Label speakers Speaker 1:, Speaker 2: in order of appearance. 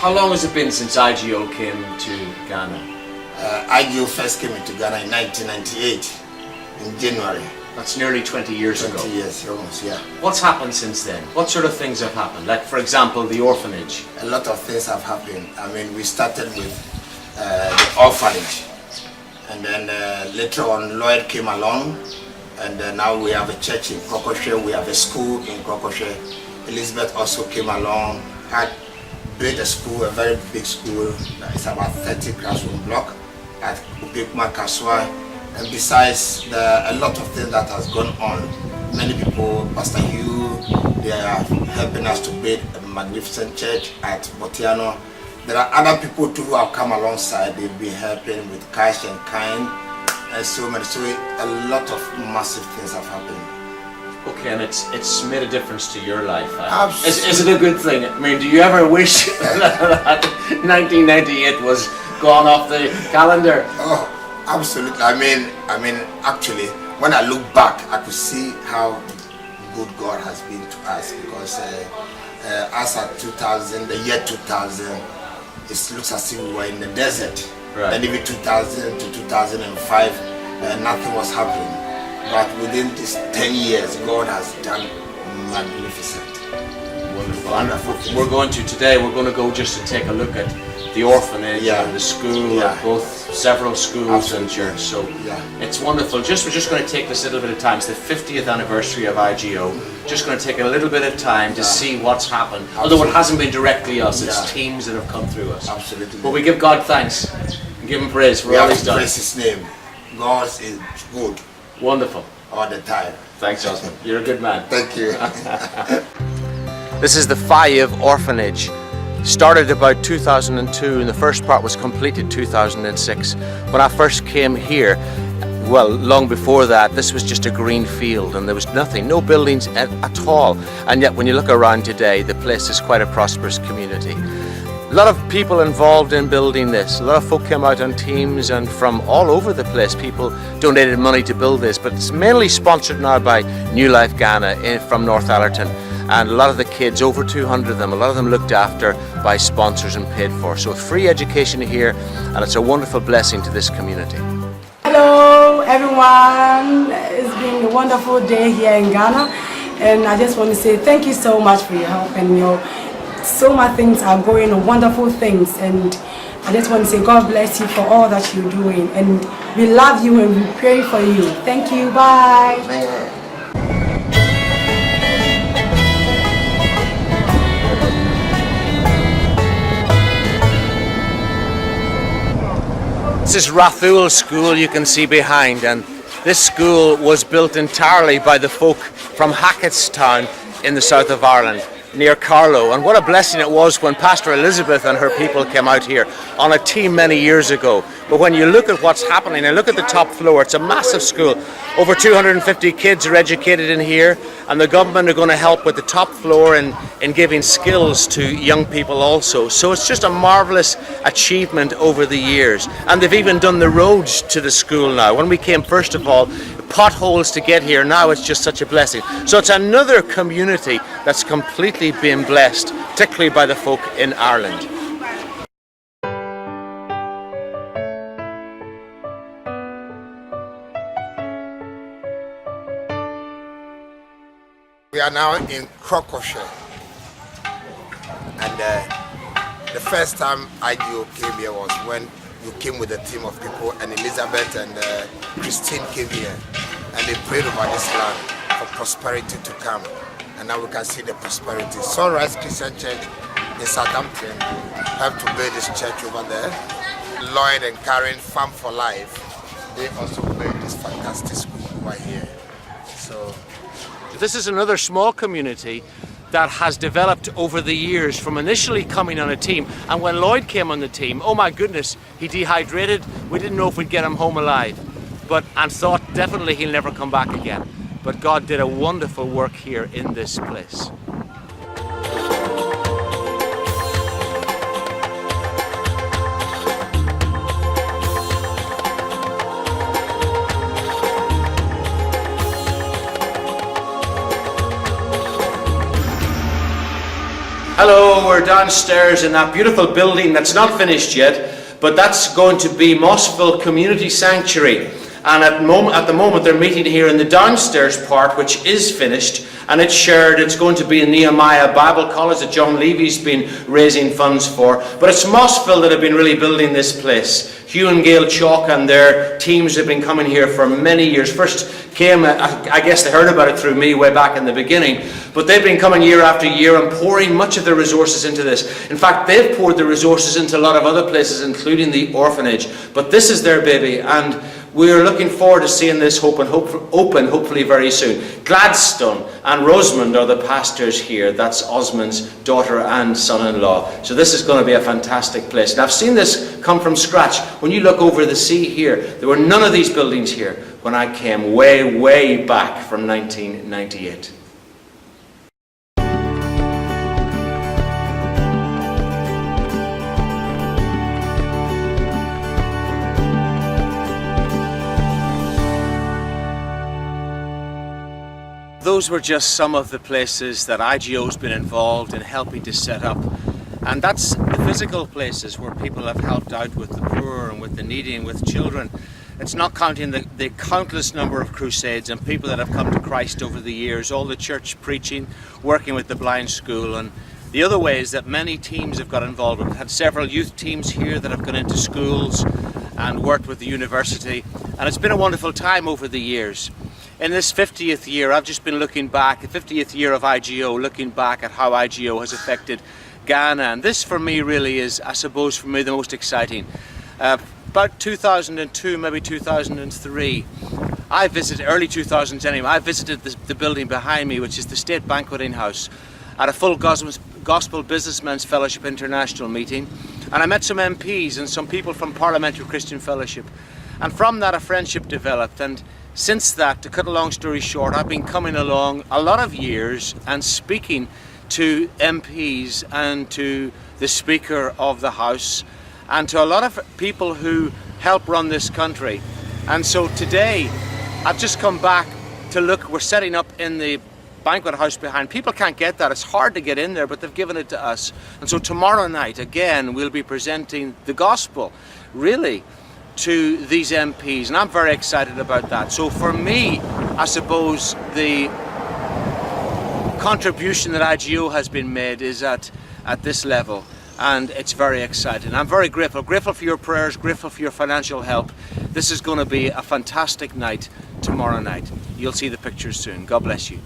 Speaker 1: How long has it been since IGO came to Ghana?
Speaker 2: IGO first came into Ghana in 1998, in January.
Speaker 1: That's nearly 20 years ago.
Speaker 2: 20 years, almost, yeah.
Speaker 1: What's happened since then? What sort of things have happened? Like, for example, the orphanage.
Speaker 2: A lot of things have happened. I mean, we started with the orphanage. And then later on, Lloyd came along. And now we have a church in Krokoshe. We have a school in Krokoshe. Elizabeth also came along, had built a school, a very big school. It's about 30 classroom block at Upekuma Kaswa. And besides, a lot of things that has gone on. Many people, Pastor Hugh, they are helping us to build a magnificent church at Botiano. There are other people too who have come alongside. They've been helping with cash and kind, and so many. So a lot of massive things have happened.
Speaker 1: Okay, and it's made a difference to your life.
Speaker 2: Absolutely.
Speaker 1: Is it a good thing? I mean, do you ever wish that 1998 was gone off the calendar?
Speaker 2: Oh, absolutely. I mean, actually, when I look back, I could see how good God has been to us, because as at 2000, the year 2000, it looks as if we were in the desert.
Speaker 1: Right.
Speaker 2: And even 2000 to 2005, nothing was happening. But within these 10 years, God has done magnificent.
Speaker 1: Wonderful. And we're going to go just to take a look at the orphanage and the school, both several schools and church. So it's wonderful. We're just going to take this little bit of time. It's the 50th anniversary of IGO. Just going to take a little bit of time to see what's happened. Although it hasn't been directly us, it's teams that have come through us.
Speaker 2: Absolutely.
Speaker 1: But we give God thanks and give Him praise for all He's done.
Speaker 2: Praise His name. God is good.
Speaker 1: Wonderful.
Speaker 2: All the time.
Speaker 1: Thanks, Osmond. You're a good man.
Speaker 2: Thank you.
Speaker 1: This is the Fayev Orphanage. Started about 2002 and the first part was completed 2006. When I first came here, well, long before that, this was just a green field and there was nothing, no buildings at all. And yet when you look around today, the place is quite a prosperous community. A lot of people involved in building this. A lot of folk came out on teams and from all over the place. People donated money to build this, but it's mainly sponsored now by New Life Ghana from North Allerton. And a lot of the kids, over 200 of them, a lot of them looked after by sponsors and paid for. So free education here, and it's a wonderful blessing to this community.
Speaker 3: Hello everyone, it's been a wonderful day here in Ghana, and I just want to say thank you so much for your help, and so much things are going, wonderful things, and I just want to say God bless you for all that you're doing, and we love you and we pray for you. Thank you, bye.
Speaker 1: This is Rathul School you can see behind, and this school was built entirely by the folk from Hackettstown in the south of Ireland, near Carlow. And what a blessing it was when Pastor Elizabeth and her people came out here on a team many years ago. But when you look at what's happening and look at the top floor, it's a massive school. Over 250 kids are educated in here, and the government are going to help with the top floor and in giving skills to young people also. So it's just a marvellous achievement over the years. And they've even done the roads to the school now. When we came, first of all, potholes to get here, now it's just such a blessing. So it's another community that's completely been blessed, particularly by the folk in Ireland.
Speaker 2: We are now in Krokoshe, and the first time IGO came here was when you came with a team of people, and Elizabeth and Christine came here, and they prayed over this land for prosperity to come, and now we can see the prosperity. Sunrise Christian Church in Southampton helped to build this church over there. Lloyd and Karen, Farm for Life, they also built this fantastic school over here. So
Speaker 1: this is another small community that has developed over the years from initially coming on a team. And when Lloyd came on the team, oh my goodness, he dehydrated. We didn't know if we'd get him home alive, and thought definitely he'll never come back again. But God did a wonderful work here in this place. Hello. IGO, we're downstairs in that beautiful building that's not finished yet, but that's going to be Mossville Community Sanctuary. And at the moment they're meeting here in the downstairs part, which is finished, and it's shared. It's going to be in Nehemiah Bible College that John Levy's been raising funds for. But it's Mossville that have been really building this place. Hugh and Gail Chalk and their teams have been coming here for many years. First came, I guess they heard about it through me way back in the beginning, but they've been coming year after year and pouring much of their resources into this. In fact, they've poured their resources into a lot of other places, including the orphanage. But this is their baby, and we're looking forward to seeing this open hopefully very soon. Gladstone and Rosemonde are the pastors here. That's Osmond's daughter and son-in-law. So this is going to be a fantastic place. And I've seen this come from scratch. When you look over the sea here, there were none of these buildings here when I came way back from 1998. Those were just some of the places that IGO's been involved in helping to set up. And that's the physical places where people have helped out with the poor and with the needy and with children. It's not counting the countless number of crusades and people that have come to Christ over the years, all the church preaching, working with the blind school, and the other ways that many teams have got involved. We've had several youth teams here that have gone into schools and worked with the university, and it's been a wonderful time over the years. In this 50th year, I've just been looking back, the 50th year of IGO, looking back at how IGO has affected Ghana. And this for me really is, I suppose, for me the most exciting. About 2002, maybe 2003, I visited, early 2000s anyway, I visited the building behind me, which is the State Banqueting House, at a full Gospel Businessmen's Fellowship International meeting. And I met some MPs and some people from Parliamentary Christian Fellowship. And from that a friendship developed. And since that, to cut a long story short, I've been coming along a lot of years and speaking to MPs and to the Speaker of the House and to a lot of people who help run this country. And so today, I've just come back to look. We're setting up in the banquet house behind. People can't get that. It's hard to get in there, but they've given it to us. And so tomorrow night, again, we'll be presenting the gospel, really, to these MPs, and I'm very excited about that. So for me, I suppose the contribution that IGO has been made is at this level, and it's very exciting. I'm very grateful for your prayers, grateful for your financial help. This is going to be a fantastic night tomorrow night. You'll see the pictures soon. God bless you.